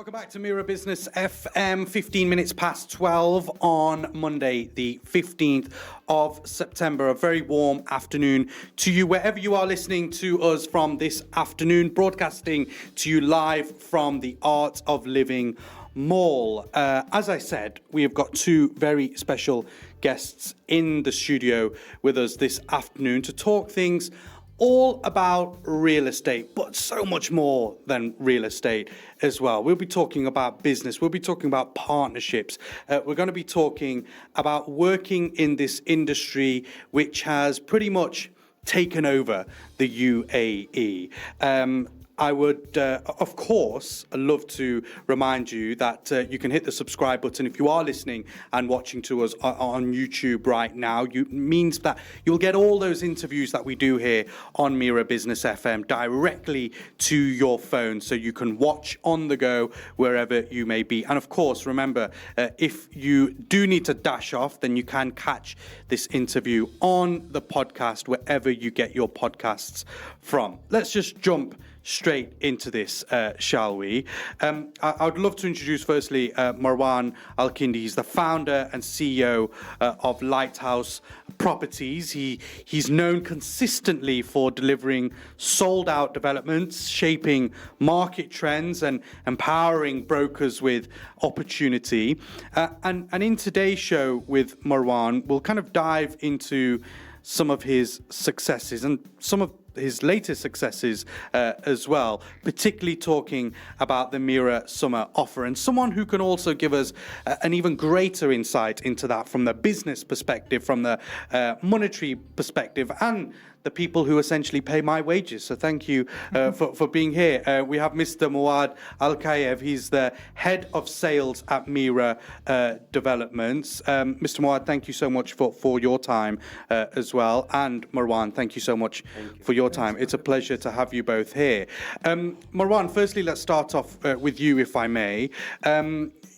Welcome back to Mira Business FM, 15 minutes past 12 on Monday, the 15th of September. A very warm afternoon to you, wherever you are listening to us from this afternoon, broadcasting to you live from the Art of Living Mall. As I said, we have got two very special guests in the studio with us this afternoon to talk things all about real estate, but so much more than real estate as well. We'll be talking about business. We'll be talking about partnerships. We're going to be talking about working in this industry, which has pretty much taken over the UAE. I would, of course, love to remind you that you can hit the subscribe button if you are listening and watching to us on YouTube right now. Means that you'll get all those interviews that we do here on Mira Business FM directly to your phone, so you can watch on the go wherever you may be. And of course, remember, if you do need to dash off, then you can catch this interview on the podcast wherever you get your podcasts from. Let's just jump straight into this, shall we? I would love to introduce firstly Marwan Al Kindi. He's the founder and CEO of Lighthouse Properties. He's known consistently for delivering sold-out developments, shaping market trends and empowering brokers with opportunity. And in today's show with Marwan, we'll kind of dive into some of his successes and some of his latest successes as well, particularly talking about the Mira Summer offer, and someone who can also give us an even greater insight into that from the business perspective, from the monetary perspective, and the people who essentially pay my wages. So thank you for being here. We have Mr. Muaed Alakaev. He's the head of sales at Mira Developments. Mr. Muaed, thank you so much for your time as well. And Marwan, thank you so much for your time. It's a pleasure to have you both here. Marwan, firstly, let's start off with you, if I may.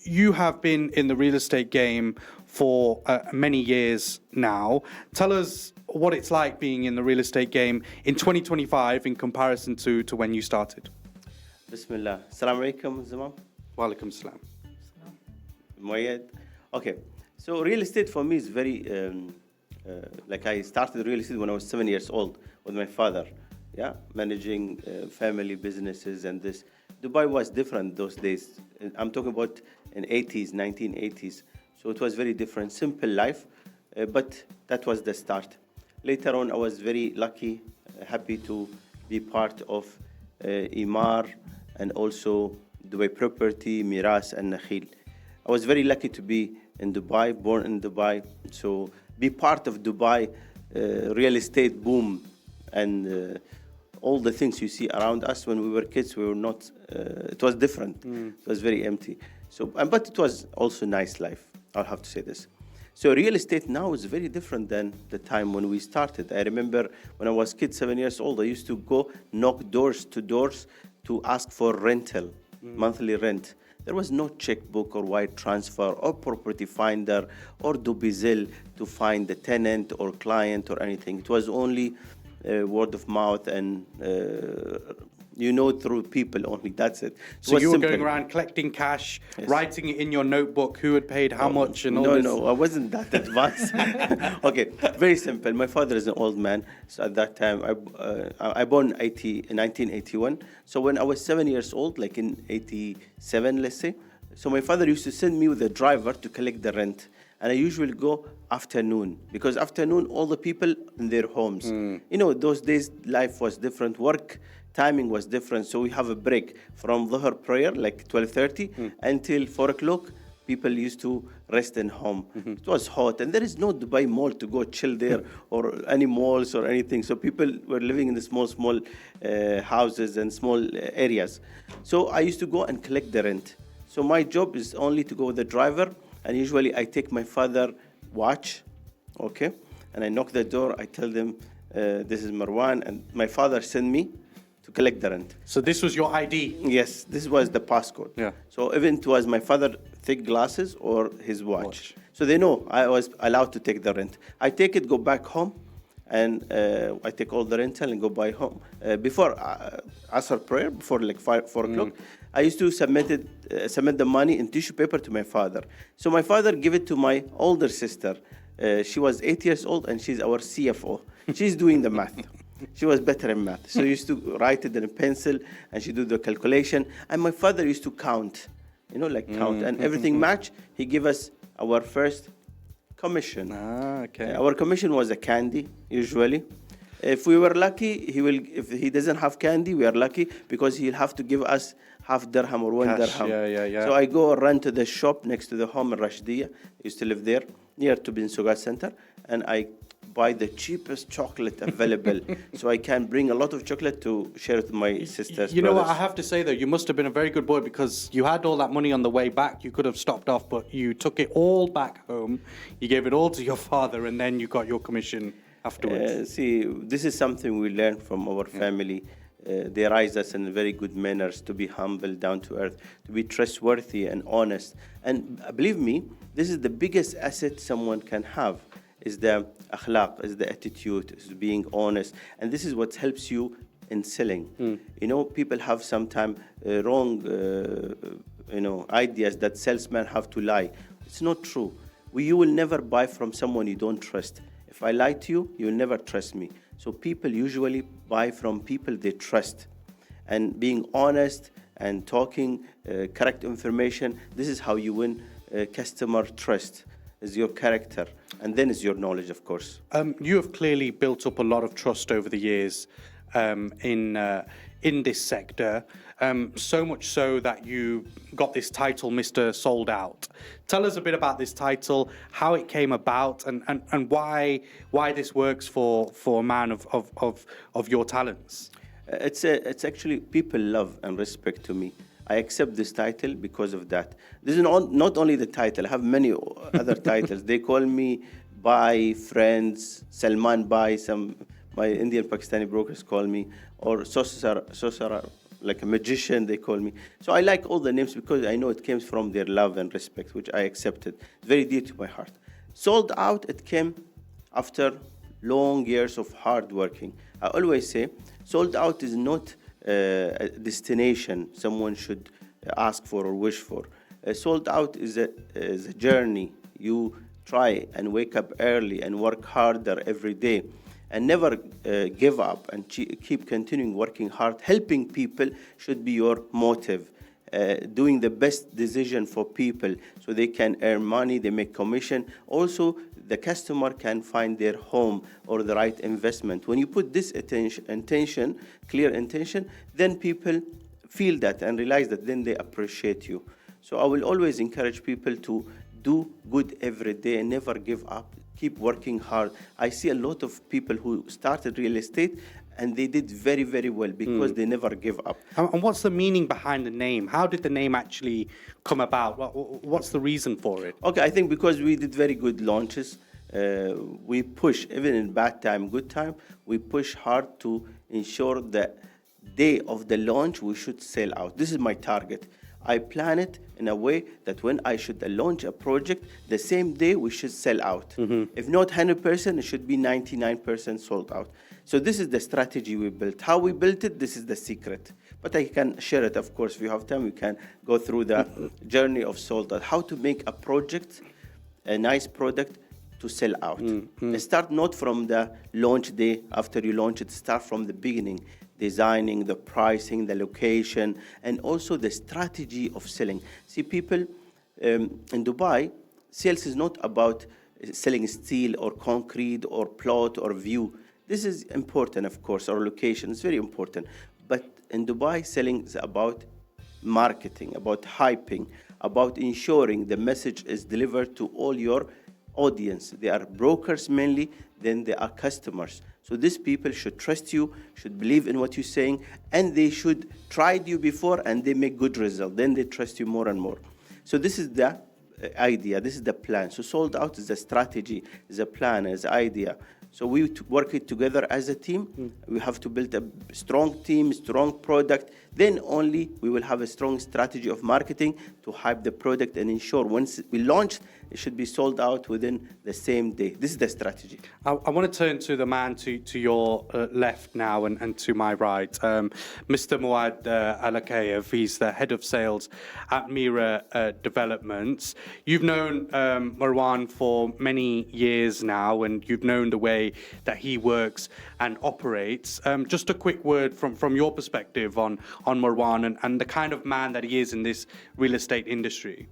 You have been in the real estate game for many years now. Tell us what it's like being in the real estate game in 2025 in comparison to when you started. Bismillah. Assalamu alaikum, Zaman. Wa alaikum salam. Muaed. Okay. So real estate for me is very, like I started real estate when I was 7 years old with my father. Yeah, managing family businesses and this. Dubai was different those days. I'm talking about in 1980s. So it was very different, simple life, but that was the start. Later on, I was very lucky, happy to be part of Imar and also Dubai Property, Miras and Nakhil. I was very lucky to be in Dubai, born in Dubai. So be part of Dubai real estate boom and all the things you see around us. When we were kids, we were not, it was different. It was very empty. So, but it was also nice life, I'll have to say this. So real estate now is very different than the time when we started. I remember when I was a kid, 7 years old, I used to go knock doors to ask for rental, monthly rent. There was no checkbook or wire transfer or property finder or Dubizel to find the tenant or client or anything. It was only word of mouth and through people only. That's it. So you were going around collecting cash, yes, writing it in your notebook, who had paid how much and all this? No, I wasn't that advanced. Okay, very simple. My father is an old man. So at that time, I born in 1981. So when I was 7 years old, like in 87, let's say, so my father used to send me with a driver to collect the rent. And I usually go afternoon, because afternoon, all the people in their homes. Those days, life was different. Work timing was different. So we have a break from Dhuhr prayer, like 12:30, until 4 o'clock. People used to rest in home. It was hot. And there is no Dubai mall to go chill there or any malls or anything. So people were living in the small houses and small areas. So I used to go and collect the rent. So my job is only to go with the driver. And usually I take my father watch, okay? And I knock the door, I tell them, this is Marwan, and my father send me to collect the rent. So this was your ID? Yes, this was the passcode. Yeah. So even it was my father thick glasses or his watch. So they know I was allowed to take the rent. I take it, go back home, and I take all the rental and go by home. Before Asr prayer, before like 4 o'clock, I used to submit it submit the money in tissue paper to my father. So my father gave it to my older sister. She was 8 years old, and she's our CFO. She's doing the math. She was better in math. So used to write it in a pencil, and she do the calculation. And my father used to count, count. And everything matched. He gave us our first commission. Okay. Our commission was a candy, usually. If we were lucky, if he doesn't have candy, we are lucky, because he'll have to give us half dirham or 1 Cash, dirham. yeah. So I go run to the shop next to the home in Rashdiya. I used to live there, near to Bin Sugat Center, and I buy the cheapest chocolate available, so I can bring a lot of chocolate to share with my sisters. You know what, I have to say though, you must have been a very good boy, because you had all that money on the way back. You could have stopped off, but you took it all back home. You gave it all to your father, and then you got your commission afterwards. See, this is something we learned from our family. They raised us in very good manners, to be humble, down to earth, to be trustworthy and honest. And believe me, this is the biggest asset someone can have, is the akhlaq, is the attitude, is being honest. And this is what helps you in selling. People have sometimes wrong ideas that salesmen have to lie. It's not true. You will never buy from someone you don't trust. If I lie to you, you will never trust me. So people usually buy from people they trust. And being honest and talking correct information, this is how you win customer trust, is your character. And then is your knowledge, of course. You have clearly built up a lot of trust over the years in this sector, so much so that you got this title, Mr. Sold Out. Tell us a bit about this title, how it came about, and why this works for a man of your talents. It's actually, people love and respect to me. I accept this title because of that. This is not only the title. I have many other titles. They call me Bhai, Friends, Salman Bhai. My Indian Pakistani brokers call me, or Sosara, like a magician, they call me. So I like all the names because I know it came from their love and respect, which I accepted. It's very dear to my heart. Sold Out, it came after long years of hard working. I always say, sold out is not a destination someone should ask for or wish for. Sold out is a journey. You try and wake up early and work harder every day, and never give up, and keep continuing working hard. Helping people should be your motive. Doing the best decision for people so they can earn money, they make commission. Also, the customer can find their home or the right investment. When you put this intention, clear intention, then people feel that and realize that, then they appreciate you. So I will always encourage people to do good every day and never give up. Keep working hard. I see a lot of people who started real estate and they did very, very well because they never give up. And what's the meaning behind the name? How did the name actually come about? What's the reason for it? Okay, I think because we did very good launches. We push, even in bad time, good time, we push hard to ensure that day of the launch, we should sell out. This is my target. I plan it in a way that when I should launch a project, the same day we should sell out. If not 100%, it should be 99% sold out. So this is the strategy we built. How we built it, this is the secret. But I can share it, of course. If you have time, we can go through the journey of sold out. How to make a project, a nice product, to sell out. Start not from the launch day after you launch it. Start from the beginning. Designing, the pricing, the location, and also the strategy of selling. See, people in Dubai, sales is not about selling steel or concrete or plot or view. This is important, of course, or location. It's very important. But in Dubai, selling is about marketing, about hyping, about ensuring the message is delivered to all your audience. They are brokers mainly, then they are customers. So these people should trust you, should believe in what you're saying, and they should tried you before and they make good result. Then they trust you more and more. So this is the idea, this is the plan. So sold out is a strategy, is a plan, is an idea. So we work it together as a team. We have to build a strong team, strong product Then only we will have a strong strategy of marketing to hype the product and ensure once we launch, it should be sold out within the same day. This is the strategy. I want to turn to the man to your left now and to my right, Mr. Muaed Alakaev. He's the head of sales at Mira Developments. You've known Marwan for many years now, and you've known the way that he works and operates. Just a quick word from your perspective on Marwan and the kind of man that he is in this real estate industry.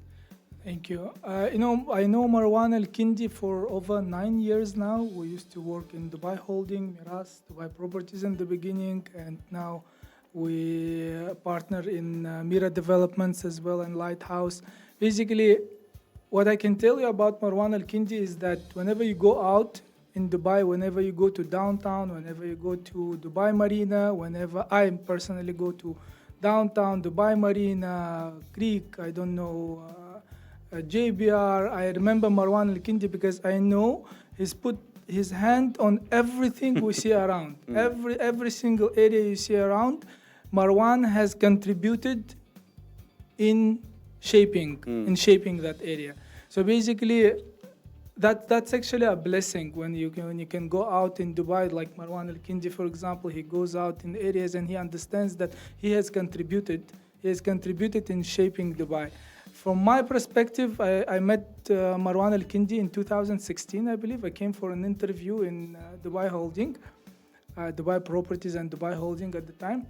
Thank you. I know Marwan Al Kindi for over 9 years now. We used to work in Dubai Holding, Mira Dubai Properties in the beginning, and now we partner in Mira Developments as well and Lighthouse. Basically, what I can tell you about Marwan Al Kindi is that whenever you go out in Dubai, whenever you go to downtown, whenever you go to Dubai Marina, whenever I personally go to downtown, Dubai Marina, Creek, I don't know, JBR. I remember Marwan Al Kindi because I know he's put his hand on everything we see around. Every single area you see around, Marwan has contributed in shaping that area. So basically, that's actually a blessing when you can go out in Dubai, like Marwan Al Kindi, for example. He goes out in areas and he understands that he has contributed in shaping Dubai. From my perspective, I met Marwan Al Kindi in 2016, I believe. I came for an interview in Dubai Holding, Dubai Properties and Dubai Holding at the time.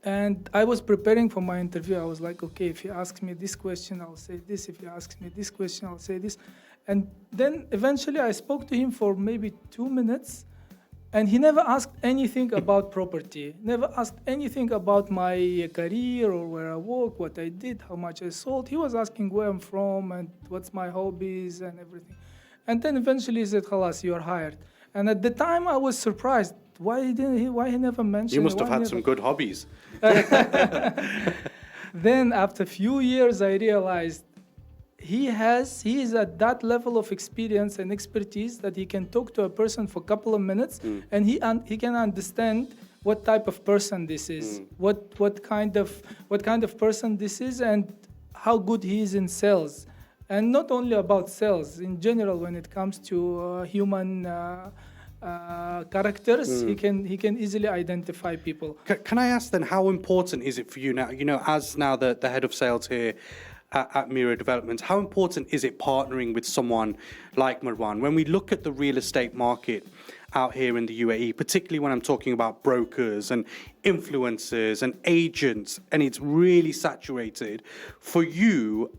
And I was preparing for my interview. I was like, okay, if he asks me this question, I'll say this. If he asks me this question, I'll say this. And then eventually I spoke to him for maybe 2 minutes. And he never asked anything about property, never asked anything about my career or where I work, what I did, how much I sold. He was asking where I'm from and what's my hobbies and everything. And then eventually he said, "Khalas, you're hired." And at the time I was surprised. Why he never mentioned it? You must have had some good hobbies. Then after a few years I realized he is at that level of experience and expertise that he can talk to a person for a couple of minutes and he can understand what type of person this is, what kind of person this is, and how good he is in sales. And not only about sales, in general, when it comes to human characters, he can easily identify people. Can I ask then, how important is it for you now? You know, as now the head of sales here at Mira Developments, how important is it partnering with someone like Marwan? When we look at the real estate market out here in the UAE, particularly when I'm talking about brokers and influencers and agents, and it's really saturated, for you,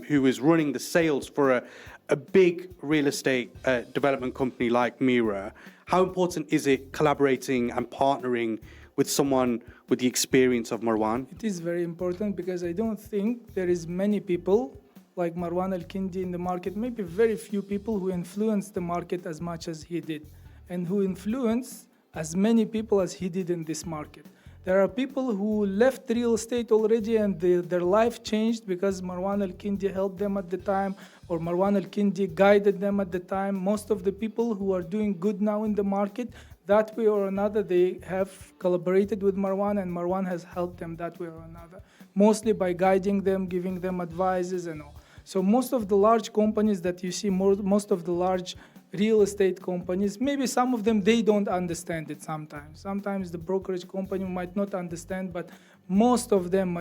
who is running the sales for a big real estate development company like Mira, how important is it collaborating and partnering with someone with the experience of Marwan? It is very important because I don't think there is many people like Marwan Al Kindi in the market, maybe very few people who influence the market as much as he did, and who influence as many people as he did in this market. There are people who left real estate already and their life changed because Marwan Al Kindi helped them at the time, or Marwan Al Kindi guided them at the time. Most of the people who are doing good now in the market, that way or another, they have collaborated with Marwan, and Marwan has helped them that way or another, mostly by guiding them, giving them advices and all. So most of the large companies that you see, most of the large real estate companies, maybe some of them, they don't understand it sometimes. Sometimes the brokerage company might not understand, but most of them,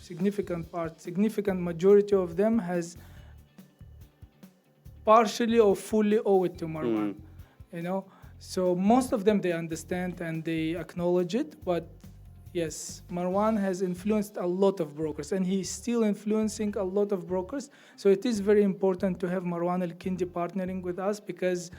significant majority of them has partially or fully owe it to Marwan, you know. So most of them, they understand and they acknowledge it, but yes, Marwan has influenced a lot of brokers, and he's still influencing a lot of brokers. So it is very important to have Marwan Al Kindi partnering with us because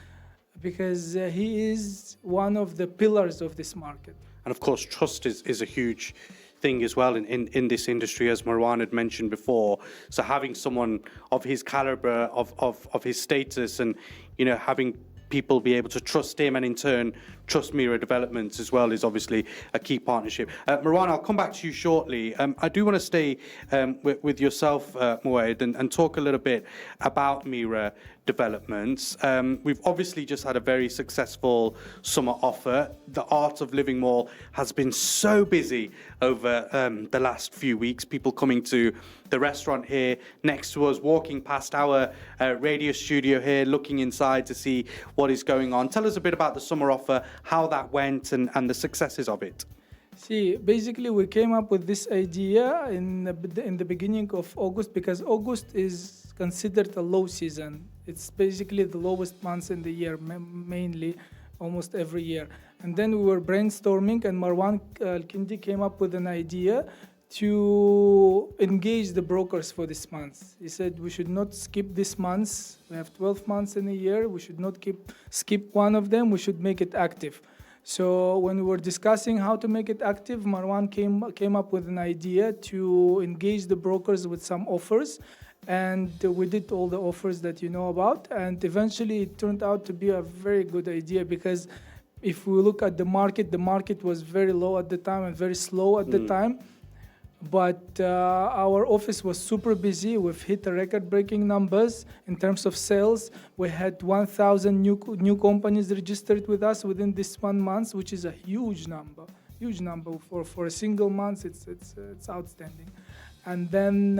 he is one of the pillars of this market. And of course, trust is a huge thing as well in this industry, as Marwan had mentioned before. So having someone of his caliber, of his status, and, you know, having people be able to trust him and in turn trust Mira Developments as well is obviously a key partnership. Marwan, I'll come back to you shortly. I do want to stay with yourself, Muaed, and talk a little bit about Mira Developments. We've obviously just had a very successful summer offer. The Art of Living Mall has been so busy over the last few weeks. People coming to the restaurant here next to us, walking past our radio studio here, looking inside to see what is going on. Tell us a bit about the summer offer, how that went, and the successes of it. See, basically, we came up with this idea in the beginning of August because August is considered a low season. It's basically the lowest months in the year, mainly, almost every year. And then we were brainstorming, and Marwan Al Kindi came up with an idea to engage the brokers for this month. He said we should not skip this month. We have 12 months in a year. We should not skip one of them. We should make it active. So when we were discussing how to make it active, Marwan came up with an idea to engage the brokers with some offers. And we did all the offers that you know about. And eventually it turned out to be a very good idea because if we look at the market was very low at the time and very slow at the time. But our office was super busy. We've hit record-breaking numbers in terms of sales. We had 1,000 new companies registered with us within this 1 month, which is a huge number. Huge number for a single month. It's outstanding. And then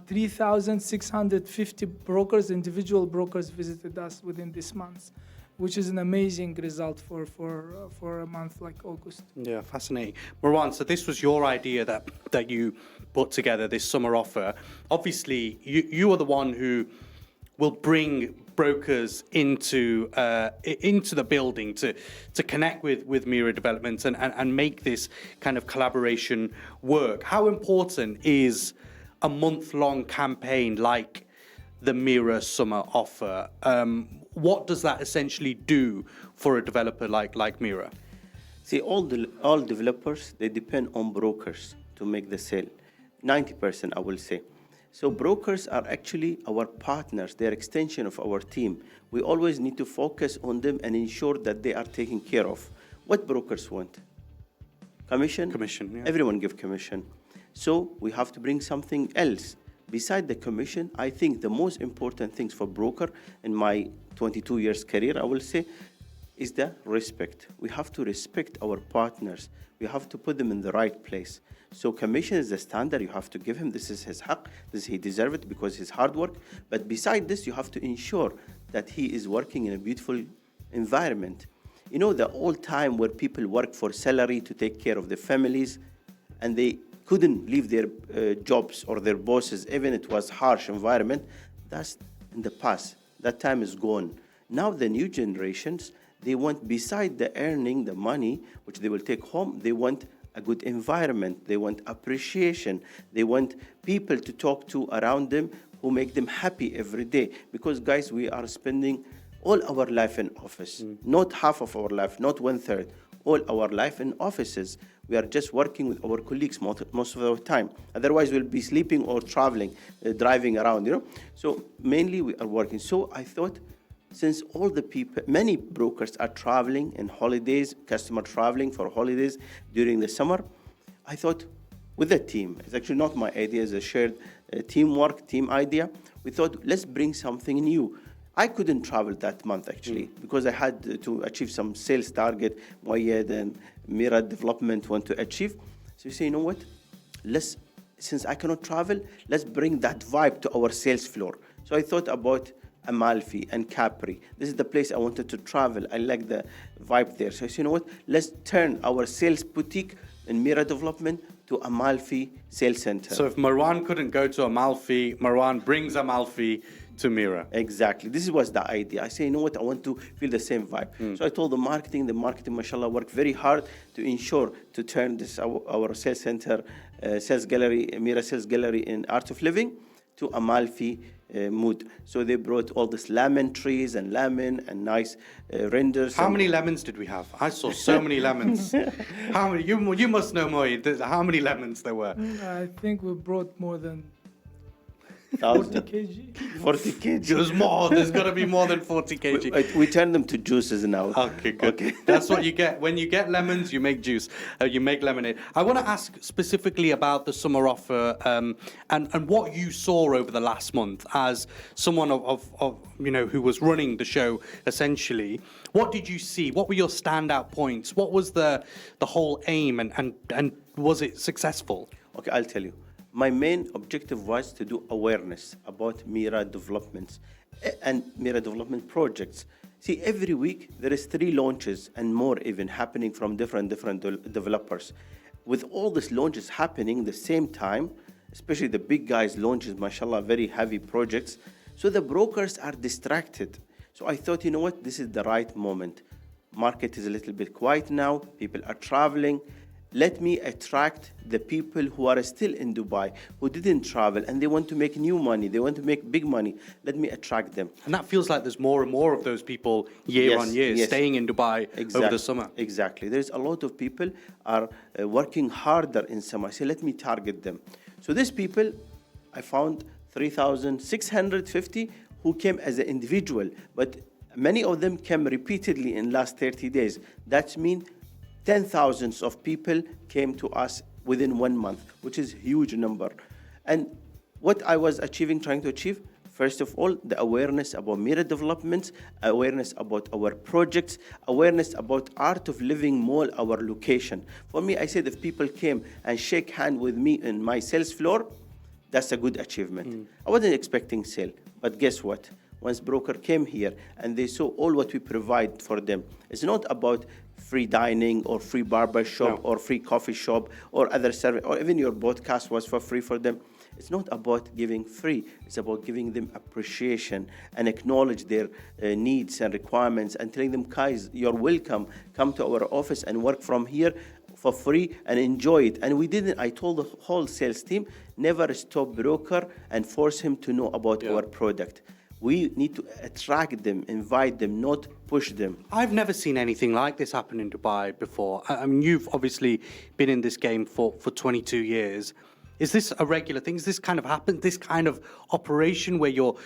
3,650 brokers, individual brokers, visited us within this month, which is an amazing result for a month like August. Yeah, fascinating. Marwan, so this was your idea that you put together, this summer offer. Obviously, you are the one who will bring brokers into the building to connect with Mira Developments and make this kind of collaboration work. How important is a month-long campaign like the Mira summer offer? What does that essentially do for a developer like Mira? See, all developers, they depend on brokers to make the sale. 90%, I will say. So brokers are actually our partners. They're extension of our team. We always need to focus on them and ensure that they are taken care of. What brokers want? Commission? Commission, yeah. Everyone give commission. So we have to bring something else. Beside the commission, I think the most important things for broker in my 22 years career, I will say, is the respect. We have to respect our partners. We have to put them in the right place. So commission is the standard. You have to give him. This is his haq. He deserves it because his hard work. But beside this, you have to ensure that he is working in a beautiful environment. You know, the old time where people work for salary to take care of their families, and they couldn't leave their jobs or their bosses, even it was harsh environment. That's in the past. That time is gone. Now the new generations, they want, beside the earning, the money, which they will take home, they want a good environment. They want appreciation. They want people to talk to around them who make them happy every day. Because guys, we are spending all our life in office, not half of our life, not 1/3, all our life in offices. We are just working with our colleagues most of our time. Otherwise, we'll be sleeping or traveling, driving around, you know. So mainly we are working. So I thought, since all the people, many brokers are traveling in holidays, customer traveling for holidays during the summer, I thought with the team, it's actually not my idea, it's a shared teamwork, team idea. We thought, let's bring something new. I couldn't travel that month actually because I had to achieve some sales target Muaed and Mira Development want to achieve. So you say, you know what? Since I cannot travel, let's bring that vibe to our sales floor. So I thought about Amalfi and Capri. This is the place I wanted to travel. I like the vibe there. So I said, you know what? Let's turn our sales boutique in Mira Development to Amalfi Sales Center. So if Marwan couldn't go to Amalfi, Marwan brings Amalfi to Mira. Exactly. This was the idea. I say, you know what? I want to feel the same vibe. So I told the marketing, mashallah, worked very hard to ensure to turn this our sales center, sales gallery, Mira Sales Gallery in Art of Living to Amalfi mood. So they brought all these lemon trees and lemon and nice renders. How many lemons did we have? I saw so many lemons. How many? You must know more. How many lemons there were? I think we brought more than 40 1,000. kg. 40 kg. There's more. There's got to be more than 40 kg. We turn them to juices now. Okay, good. That's what you get. When you get lemons, you make juice. You make lemonade. I want to ask specifically about the summer offer and what you saw over the last month as someone of who was running the show essentially. What did you see? What were your standout points? What was the whole aim and was it successful? Okay, I'll tell you. My main objective was to do awareness about Mira Developments and Mira Development projects. See, every week there is 3 launches and more even happening from different developers. With all these launches happening the same time, especially the big guys launches, mashallah, very heavy projects, so the brokers are distracted. So I thought, you know what, this is the right moment. Market is a little bit quiet now, people are traveling. Let me attract the people who are still in Dubai, who didn't travel, and they want to make new money, they want to make big money. Let me attract them. And that feels like there's more and more of those people year on year staying in Dubai over the summer. Exactly. There's a lot of people are working harder in summer. So let me target them. So these people, I found 3,650 who came as an individual, but many of them came repeatedly in last 30 days. That means 10,000s of people came to us within 1 month, which is a huge number. And what I was trying to achieve, first of all, the awareness about Mira Developments, awareness about our projects, awareness about Art of Living Mall, our location. For me, I said if people came and shake hand with me in my sales floor, that's a good achievement. I wasn't expecting sale, but guess what? Once broker came here and they saw all what we provide for them, it's not about free dining or free barber shop or free coffee shop or other service, or even your podcast was for free for them. It's not about giving free. It's about giving them appreciation and acknowledge their needs and requirements and telling them, guys, you're welcome. Come to our office and work from here for free and enjoy it. And we didn't, I told the whole sales team, never stop broker and force him to know about our product. We need to attract them, invite them, not push them. I've never seen anything like this happen in Dubai before. I mean, you've obviously been in this game for 22 years. Is this a regular thing? Does this kind of happen, this kind of operation where you're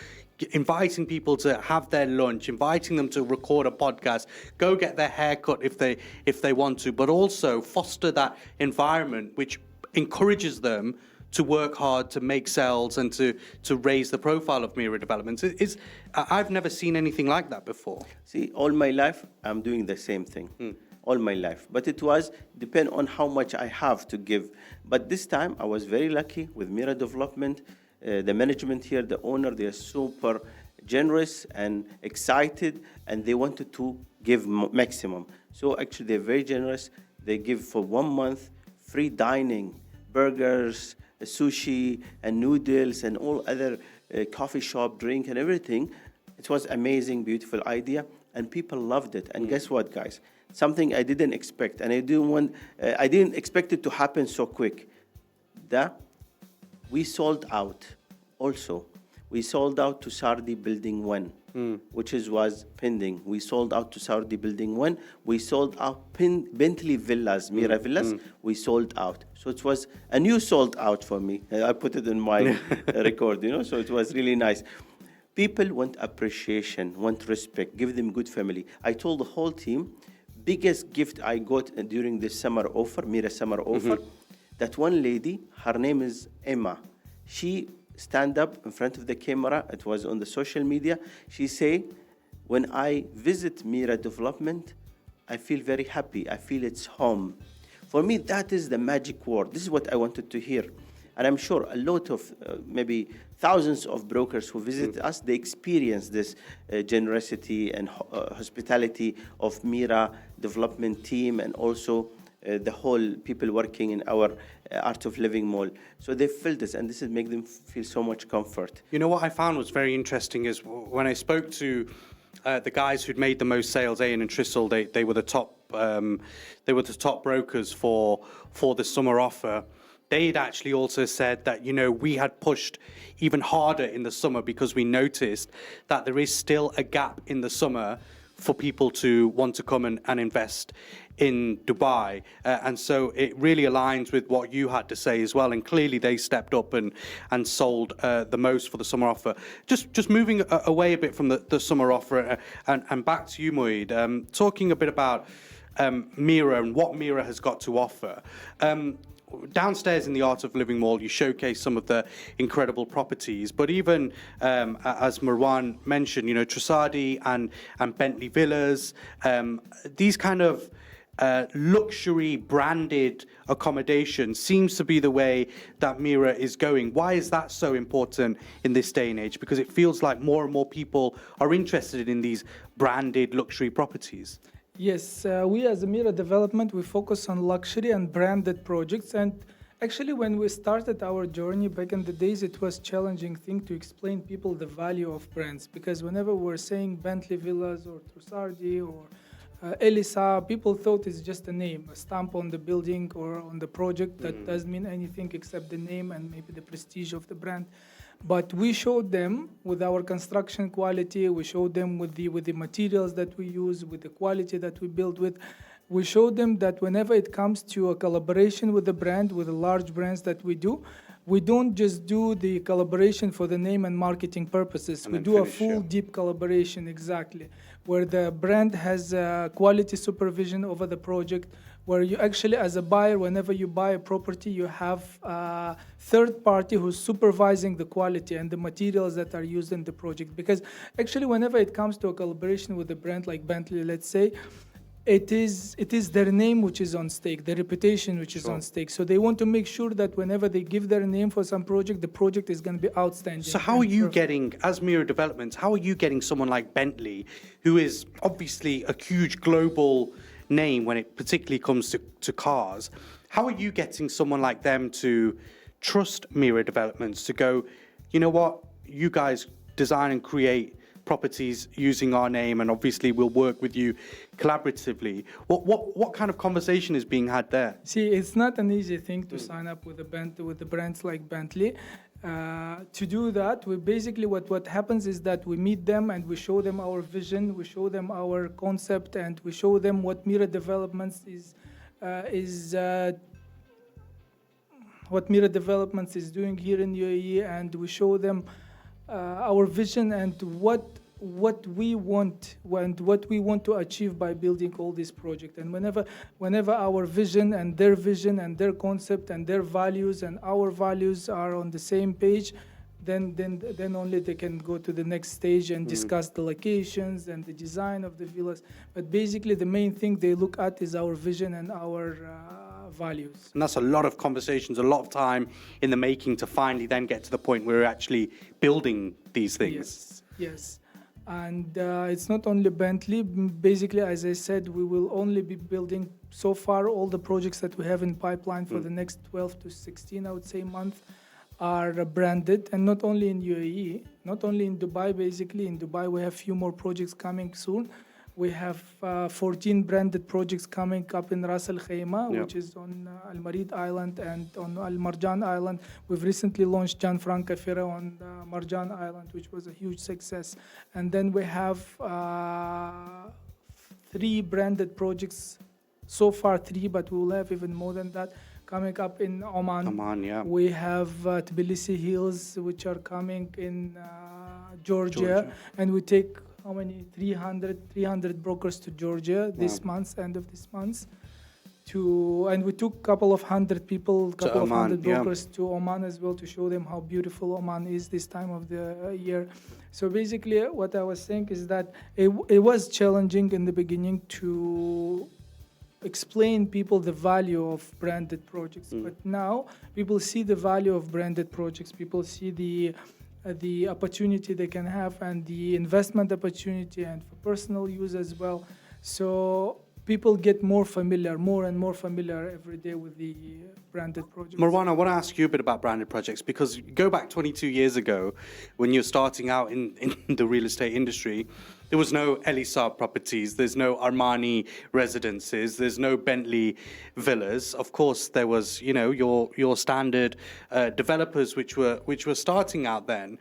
inviting people to have their lunch, inviting them to record a podcast, go get their hair cut if they want to, but also foster that environment which encourages them to work hard, to make sales, and to raise the profile of Mira Developments? I've never seen anything like that before. See, all my life, I'm doing the same thing. All my life. But it was depend on how much I have to give. But this time, I was very lucky with Mira Development. The management here, the owner, they are super generous and excited, and they wanted to give maximum. So actually, they're very generous. They give for 1 month free dining, burgers, sushi and noodles and all other coffee shop drink and everything. It was amazing, beautiful idea, and people loved it. And guess what, guys? Something I didn't expect, and I didn't expect it to happen so quick. We sold out. Also, we sold out to Saudi Building 1, which was pending. We sold out to Saudi Building 1. We sold out Bentley Villas, Mira Villas. We sold out. So it was a new sold out for me. I put it in my record, so it was really nice. People want appreciation, want respect, give them good family. I told the whole team, biggest gift I got during this summer offer, Mira summer offer, that one lady, her name is Emma. She stand up in front of the camera. It was on the social media. She say, when I visit Mira Development, I feel very happy. I feel it's home. For me, that is the magic word. This is what I wanted to hear. And I'm sure a lot of, maybe thousands of brokers who visit us, they experience this generosity and hospitality of Mira Development team, and also the whole people working in our Art of Living Mall. So they felt this, and this is make them feel so much comfort. You know what I found was very interesting is when I spoke to the guys who'd made the most sales, Ian and Trissel, they were the top brokers for the summer offer. They'd actually also said that, we had pushed even harder in the summer because we noticed that there is still a gap in the summer for people to want to come and invest in Dubai. And so it really aligns with what you had to say as well. And clearly they stepped up and sold the most for the summer offer. Just moving away a bit from the summer offer and back to you, Muaed, talking a bit about Mira and what Mira has got to offer. Downstairs in the Art of Living Mall, you showcase some of the incredible properties, but even as Marwan mentioned, Trussardi and Bentley Villas, these kind of luxury branded accommodation seems to be the way that Mira is going. Why is that so important in this day and age? Because it feels like more and more people are interested in these branded luxury properties. Yes, we as a Mira Development, we focus on luxury and branded projects. And actually, when we started our journey back in the days, it was challenging thing to explain people the value of brands. Because whenever we're saying Bentley Villas or Trussardi or Elisa, people thought it's just a name, a stamp on the building or on the project that doesn't mean anything except the name and maybe the prestige of the brand. But we showed them with our construction quality, we showed them with the materials that we use, with the quality that we build with. We showed them that whenever it comes to a collaboration with the brand, with the large brands that we do, we don't just do the collaboration for the name and marketing purposes. We do a full, deep collaboration, exactly, where the brand has quality supervision over the project, where you actually, as a buyer, whenever you buy a property, you have a third party who's supervising the quality and the materials that are used in the project. Because actually, whenever it comes to a collaboration with a brand like Bentley, let's say, it is their name which is on stake, their reputation which is on stake. So they want to make sure that whenever they give their name for some project, the project is going to be outstanding. So how are you getting, as Mira Developments, how are you getting someone like Bentley, who is obviously a huge global name when it particularly comes to cars, how are you getting someone like them to trust Mira Developments, to go, you know what, you guys design and create properties using our name, and obviously we'll work with you collaboratively. What kind of conversation is being had there? See, it's not an easy thing to sign up with the brands like Bentley. To do that, we basically what happens is that we meet them and we show them our vision, we show them our concept, and we show them what Mira Developments is what Mira Developments is doing here in UAE, and we show them our vision and what we want and what we want to achieve by building all this project. And whenever our vision and their concept and their values and our values are on the same page, then only they can go to the next stage and discuss the locations and the design of the villas. But basically, the main thing they look at is our vision and our values. And that's a lot of conversations, a lot of time in the making to finally then get to the point where we're actually building these things. Yes. And it's not only Bentley. Basically, as I said, we will only be building so far all the projects that we have in pipeline for the next 12 to 16, I would say, months are branded. And not only in UAE, not only in Dubai, basically. In Dubai, we have few more projects coming soon. We have 14 branded projects coming up in Ras Al Khaimah, which is on Al Marid Island and on Al Marjan Island. We've recently launched Jan Frank Cafera on Marjan Island, which was a huge success. And then we have 3 branded projects, so far 3, but we will have even more than that, coming up in Oman. We have Tbilisi Hills, which are coming in Georgia. And we take how many? 300 brokers to Georgia this month, end of this month. And we took a couple of hundred brokers to Oman as well, to show them how beautiful Oman is this time of the year. So basically, what I was saying is that it was challenging in the beginning to explain people the value of branded projects. But now people see the value of branded projects. People see the opportunity they can have and the investment opportunity and for personal use as well. So people get more and more familiar every day with the branded projects. Marwan, I want to ask you a bit about branded projects, because go back 22 years ago when you're starting out in the real estate industry, there was no Elisa Properties, there's no Armani Residences, there's no Bentley Villas. Of course, there was, your standard developers which were starting out then.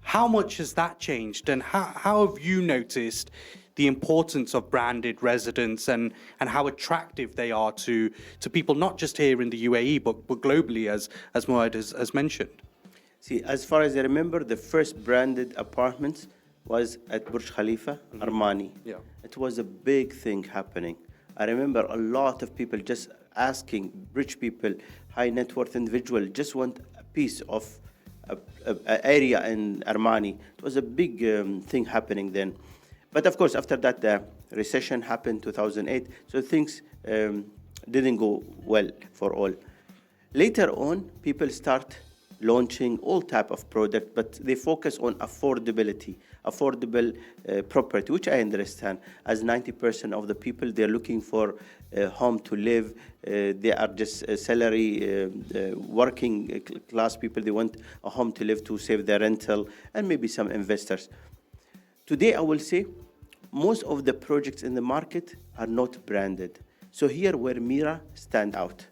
How much has that changed, and how have you noticed the importance of branded residents and how attractive they are to people, not just here in the UAE, but globally, as Muaed has mentioned. See, as far as I remember, the first branded apartments was at Burj Khalifa, Armani. Yeah. It was a big thing happening. I remember a lot of people just asking, rich people, high net worth individual, just want a piece of a area in Armani. It was a big thing happening then. But of course, after that, the recession happened 2008, so things didn't go well for all. Later on, people start launching all type of product, but they focus on affordable property, which I understand. As 90% of the people, they're looking for a home to live. They are just salary working class people. They want a home to live to save their rental, and maybe some investors. Today, I will say, most of the projects in the market are not branded. So here where Mira stand out.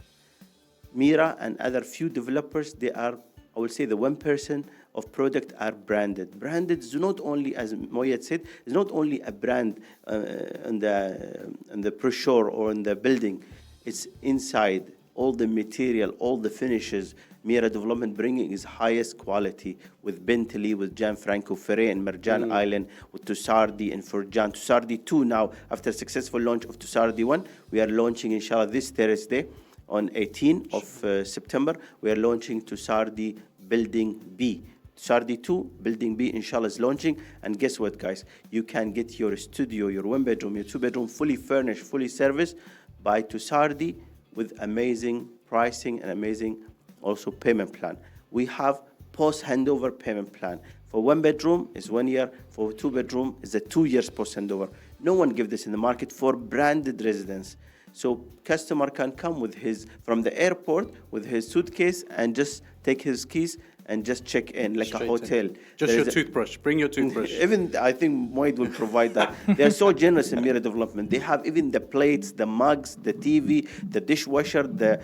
Mira and other few developers, they are, I will say, the 1% of product are branded. Branded is not only, as Muaed said, is not only a brand on the brochure or in the building. It's inside, all the material, all the finishes. Mira Development bringing is highest quality with Bentley, with Gianfranco Ferré and Marjan Island, with Tusardi and Furjan. Tusardi 2 now, after successful launch of Tusardi 1, we are launching, inshallah, this Thursday on 18th of September. We are launching Tusardi Building B. Tusardi 2, Building B, inshallah, is launching. And guess what, guys? You can get your studio, your 1-bedroom, your 2-bedroom, fully furnished, fully serviced by Tusardi with amazing pricing and amazing also payment plan. We have post-handover payment plan. For 1-bedroom is 1 year. For 2-bedroom is a 2 years post-handover. No one gives this in the market for branded residence. So customer can come with from the airport with his suitcase and just take his keys and just check in like Straight a hotel. in. Just your toothbrush. Bring your toothbrush. Even I think Muaed will provide that. They're so generous in Mira Development. They have even the plates, the mugs, the TV, the dishwasher, the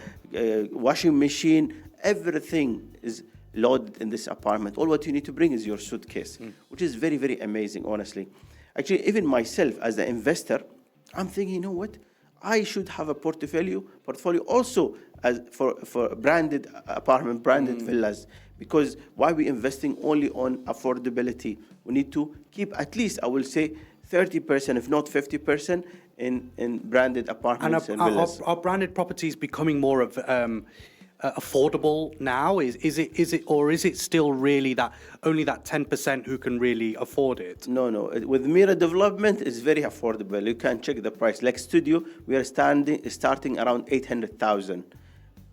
washing machine. Everything is loaded in this apartment. All what you need to bring is your suitcase, which is very, very amazing, honestly. Actually, even myself as an investor, I'm thinking, you know what? I should have a portfolio also as for branded apartment, branded villas. Because why are we investing only on affordability? We need to keep at least, I will say, 30%, if not 50%, in branded apartments and villas. Are branded properties becoming more of affordable now? Is it, or is it still really that only that 10% who can really afford it? No. With Mira Development, it's very affordable. You can check the price. Like studio, we are starting around 800,000.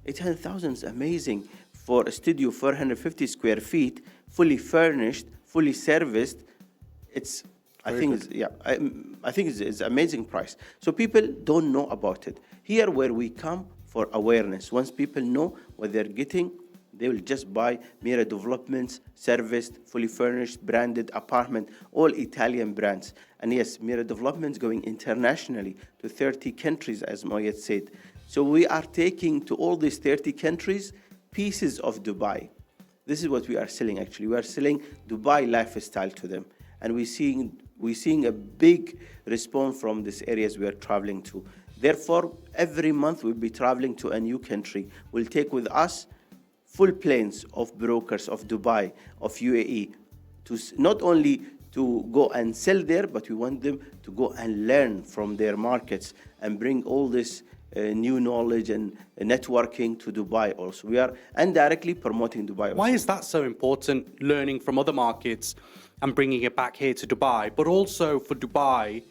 800,000 is amazing for a studio, 450 square feet, fully furnished, fully serviced. I think it's amazing price. So people don't know about it. Here where we come for awareness. Once people know what they're getting, they will just buy Mira Developments, serviced, fully furnished, branded apartment, all Italian brands. And yes, Mira Developments going internationally to 30 countries, as Muaed said. So we are taking to all these 30 countries pieces of Dubai. This is what we are selling, actually. We are selling Dubai lifestyle to them. And we're seeing a big response from these areas we are traveling to. Therefore, every month we'll be traveling to a new country. We'll take with us full planes of brokers of Dubai, of UAE, to not only to go and sell there, but we want them to go and learn from their markets and bring all this new knowledge and networking to Dubai also. We are indirectly promoting Dubai also. Why is that so important, learning from other markets and bringing it back here to Dubai, but also for Dubai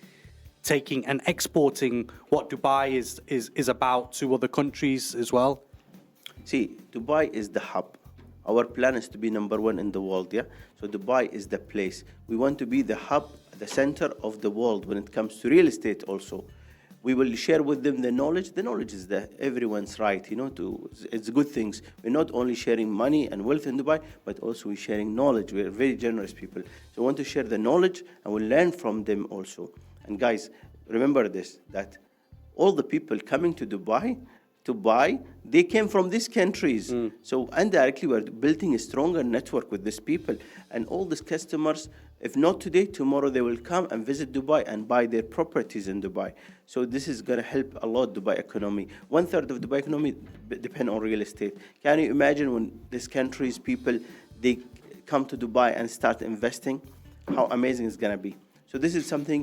taking and exporting what Dubai is about to other countries as well? See, Dubai is the hub. Our plan is to be #1 in the world, yeah? So Dubai is the place. We want to be the hub, the center of the world when it comes to real estate also. We will share with them the knowledge. The knowledge is everyone's right, it's good things. We're not only sharing money and wealth in Dubai, but also we're sharing knowledge. We're very generous people. So we want to share the knowledge and we'll learn from them also. And guys, remember this, that all the people coming to Dubai to buy, they came from these countries. So indirectly, we're building a stronger network with these people. And all these customers, if not today, tomorrow they will come and visit Dubai and buy their properties in Dubai. So this is going to help a lot Dubai economy. 1/3 of Dubai economy depend on real estate. Can you imagine when these countries, people, they come to Dubai and start investing? How amazing it's going to be. So this is something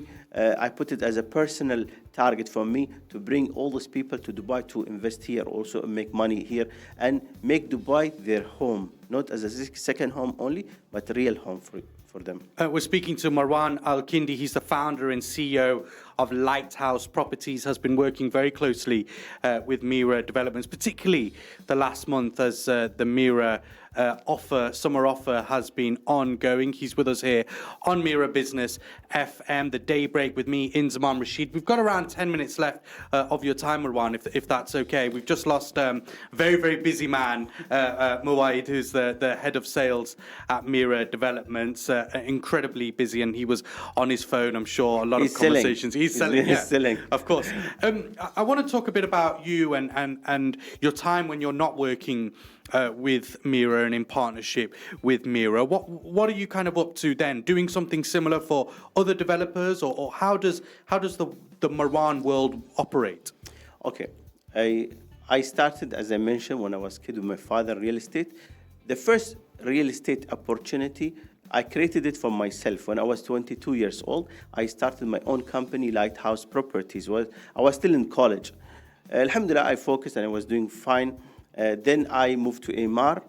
I put it as a personal target for me, to bring all these people to Dubai to invest here, also make money here, and make Dubai their home, not as a second home only, but a real home for them. We're speaking to Marwan Al Kindi. He's the founder and CEO of Lighthouse Properties, has been working very closely with Mira Developments, particularly the last month as the Mira summer offer has been ongoing. He's with us here on Mira Business FM, the Daybreak with me, Inzamam Rashid. We've got around 10 minutes left of your time, Marwan, if that's okay. We've just lost a very, very busy man, Muaed, who's the head of sales at Mira Developments, incredibly busy, and he was on his phone, I'm sure, a lot of conversations. He's selling, of course. I want to talk a bit about you and your time when you're not working with Mira and in partnership with Mira. What are you kind of up to then? Doing something similar for other developers, or how does the Marwan world operate? Okay, I started, as I mentioned, when I was a kid with my father, real estate. The first real estate opportunity, I created it for myself. When I was 22 years old, I started my own company, Lighthouse Properties. I was still in college. Alhamdulillah, I focused and I was doing fine. Then I moved to Emar.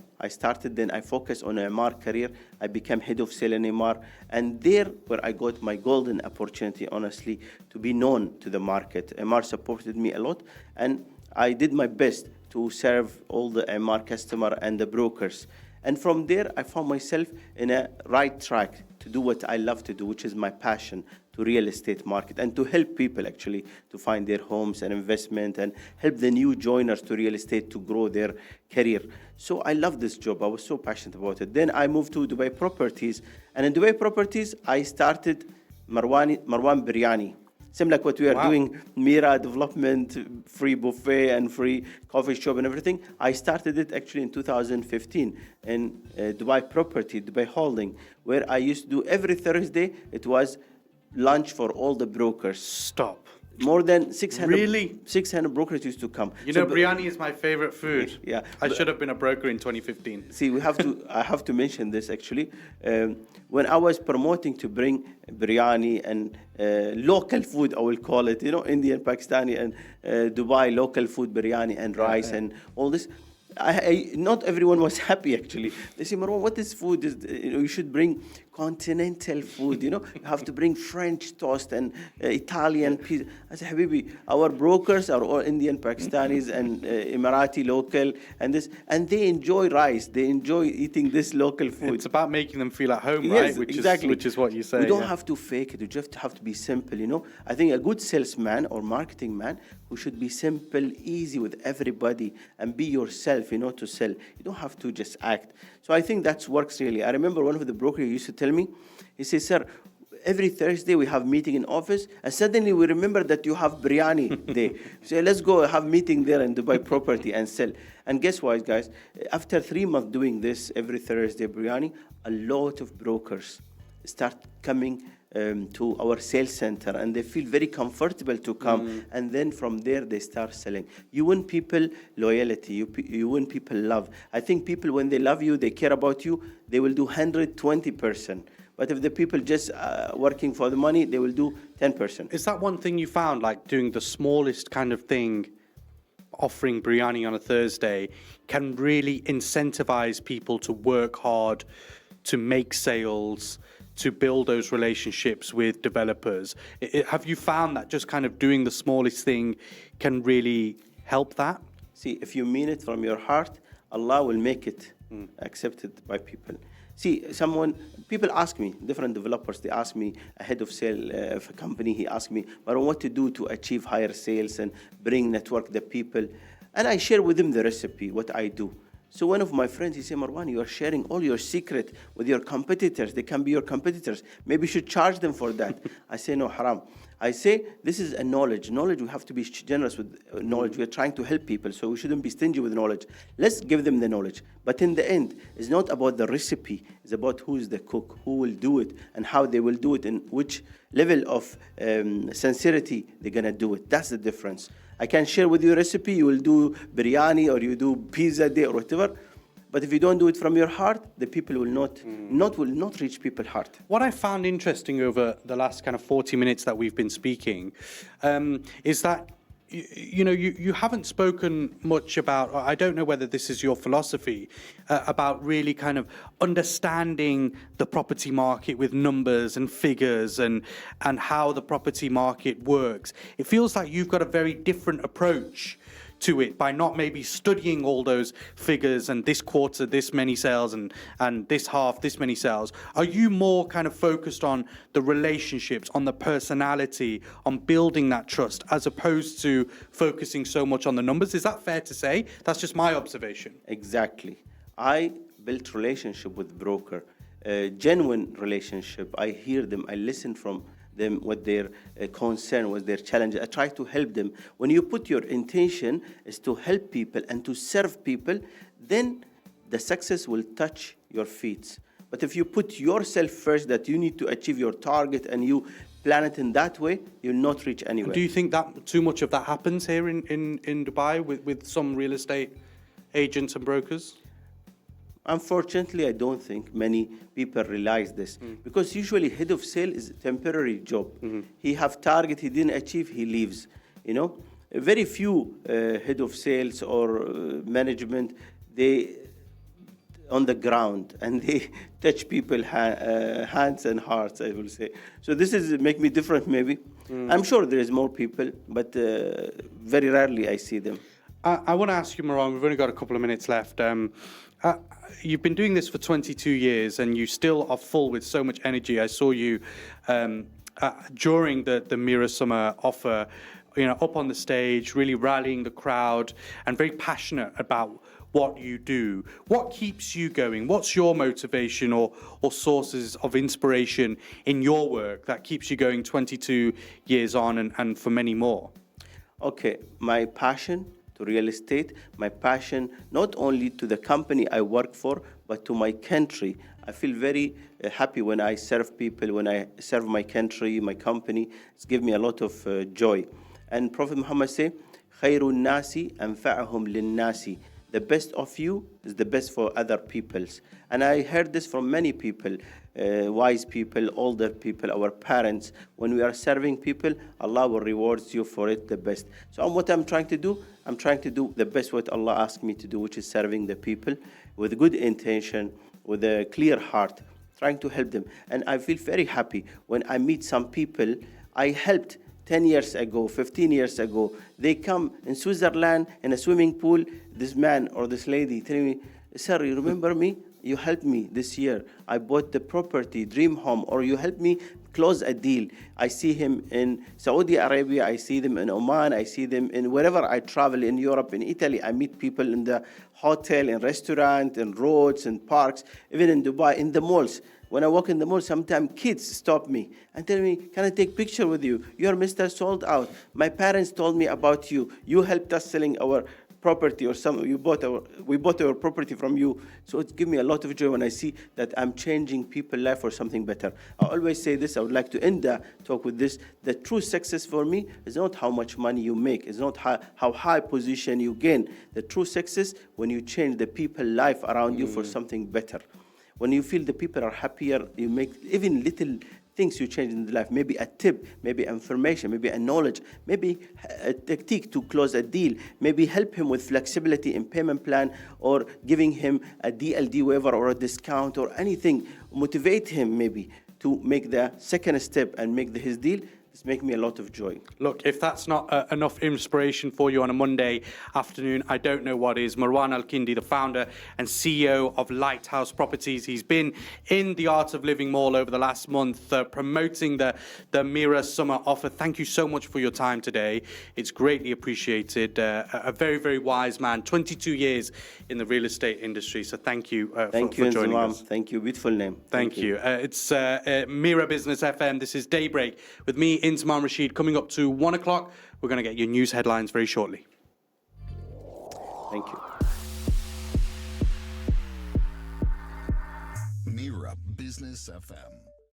Then I focused on Emar career. I became head of sale in Emar. And there where I got my golden opportunity, honestly, to be known to the market. Emar supported me a lot. And I did my best to serve all the Emar customer and the brokers. And from there, I found myself in a right track to do what I love to do, which is my passion, to real estate market, and to help people actually to find their homes and investment, and help the new joiners to real estate to grow their career. So I love this job. I was so passionate about it. Then I moved to Dubai Properties. And in Dubai Properties, I started Marwan Biryani. Same like what we are doing, Mira Development, free buffet and free coffee shop and everything. I started it actually in 2015 in Dubai Property, Dubai Holding, where I used to do every Thursday. It was lunch for all the brokers. Stop. More than 600. Really? 600 brokers used to come. You know, biryani is my favorite food. Yeah. I should have been a broker in 2015. See, I have to mention this actually. When I was promoting to bring biryani and local food, I will call it, Indian, Pakistani, and Dubai local food, biryani and rice and all this. Not everyone was happy actually. They say, Marwan, what is food? You should bring continental food. You have to bring French toast and Italian pizza. I said, Habibi, our brokers are all Indian, Pakistanis, and Emirati local, and they enjoy rice. They enjoy eating this local food. It's about making them feel at home, yes, right? Exactly. Which is what you say. You don't have to fake it. You just have to be simple. I think a good salesman or marketing man who should be simple, easy with everybody, and be yourself, to sell. You don't have to just act. So I think that works really. I remember one of the brokers used to tell me, he says, sir, every Thursday we have meeting in office, and suddenly we remember that you have biryani day. So let's go have meeting there in Dubai Property and sell. And guess what, guys? After 3 months doing this every Thursday biryani, a lot of brokers start coming to our sales center, and they feel very comfortable to come. And then from there, they start selling. You win people loyalty. You win people love. I think people, when they love you, they care about you, they will do 120%. But if the people just working for the money, they will do 10%. Is that one thing you found, like doing the smallest kind of thing, offering biryani on a Thursday, can really incentivize people to work hard, to make sales, to build those relationships with developers? Have you found that just kind of doing the smallest thing can really help that? See, if you mean it from your heart, Allah will make it accepted by people. See, people ask me, different developers, they ask me, a head of sale of a company, he asked me, Marwan, what to do to achieve higher sales and network the people? And I share with them the recipe, what I do. So one of my friends, he said, Marwan, you are sharing all your secret with your competitors. They can be your competitors. Maybe you should charge them for that. I say, no, haram. I say, this is a knowledge. Knowledge, we have to be generous with knowledge. We are trying to help people, so we shouldn't be stingy with knowledge. Let's give them the knowledge. But in the end, it's not about the recipe. It's about who is the cook, who will do it, and how they will do it, and which level of sincerity they're going to do it. That's the difference. I can share with you a recipe. You will do biryani or you do pizza day or whatever. But if you don't do it from your heart, the people will not reach people's heart. What I found interesting over the last kind of 40 minutes that we've been speaking is that you haven't spoken much about, or I don't know whether this is your philosophy, about really kind of understanding the property market with numbers and figures and how the property market works. It feels like you've got a very different approach to it by not maybe studying all those figures and this quarter this many sales and this half this many sales. Are you more kind of focused on the relationships, on the personality, on building that trust, as opposed to focusing so much on the numbers? Is that fair to say? That's just my observation. Exactly. I built relationship with broker, genuine relationship. I hear them, I listen from them, what their concern, what their challenge. I try to help them. When you put your intention is to help people and to serve people, then the success will touch your feet. But if you put yourself first, that you need to achieve your target and you plan it in that way, you'll not reach anywhere. Do you think that too much of that happens here in Dubai with some real estate agents and brokers? Unfortunately, I don't think many people realize this because usually head of sale is a temporary job. He have target, he didn't achieve, he leaves. Very few head of sales or management, they on the ground and they touch people hands and hearts, I will say. So this is make me different maybe. I'm sure there is more people, but very rarely I see them. I want to ask you, Marwan, we've only got a couple of minutes left. You've been doing this for 22 years and you still are full with so much energy. I saw you during the Mira Summer offer, up on the stage, really rallying the crowd and very passionate about what you do. What keeps you going? What's your motivation or sources of inspiration in your work that keeps you going 22 years on and for many more? Okay, my passion to real estate, my passion not only to the company I work for, but to my country. I feel very happy when I serve people, when I serve my country, my company. It's given me a lot of joy. And Prophet Muhammad say, خَيْرُ النَّاسِ أَنْفَعُهُمْ لِلنَّاسِ. The best of you is the best for other peoples. And I heard this from many people, wise people, older people, our parents. When we are serving people, Allah will reward you for it the best. So what I'm trying to do, I'm trying to do the best what Allah asked me to do, which is serving the people with good intention, with a clear heart, trying to help them. And I feel very happy when I meet some people I helped 10 years ago, 15 years ago. They come in Switzerland in a swimming pool, this man or this lady telling me, sir, you remember me? You helped me this year. I bought the property, dream home, or you helped me close a deal. I see him in Saudi Arabia, I see them in Oman, I see them in wherever I travel in Europe, in Italy. I meet people in the hotel, in restaurant, in roads, in parks, even in Dubai, in the malls. When I walk in the mall, sometimes kids stop me and tell me, can I take picture with you? You're Mr. Sold Out. My parents told me about you. You helped us selling our property, or we bought our property from you. So it gives me a lot of joy when I see that I'm changing people's life for something better. I always say this, I would like to end the talk with this. The true success for me is not how much money you make. It's not how high position you gain. The true success when you change the people's life around you for something better. When you feel the people are happier, you make even little things you change in the life. Maybe a tip, maybe information, maybe a knowledge, maybe a technique to close a deal, maybe help him with flexibility in payment plan, or giving him a DLD waiver or a discount or anything. Motivate him maybe to make the second step and make his deal. It's making me a lot of joy. Look, if that's not enough inspiration for you on a Monday afternoon, I don't know what is. Marwan Al Kindi, the founder and CEO of Lighthouse Properties. He's been in the Art of Living Mall over the last month, promoting the Mira Summer Offer. Thank you so much for your time today. It's greatly appreciated. A very, very wise man, 22 years in the real estate industry. So thank you for joining us. Thank you. Beautiful name. Thank you. It's Mira Business FM. This is Daybreak with me, Inzman Rashid. Coming up to 1 o'clock, we're going to get your news headlines very shortly. Thank you. Mira Business FM.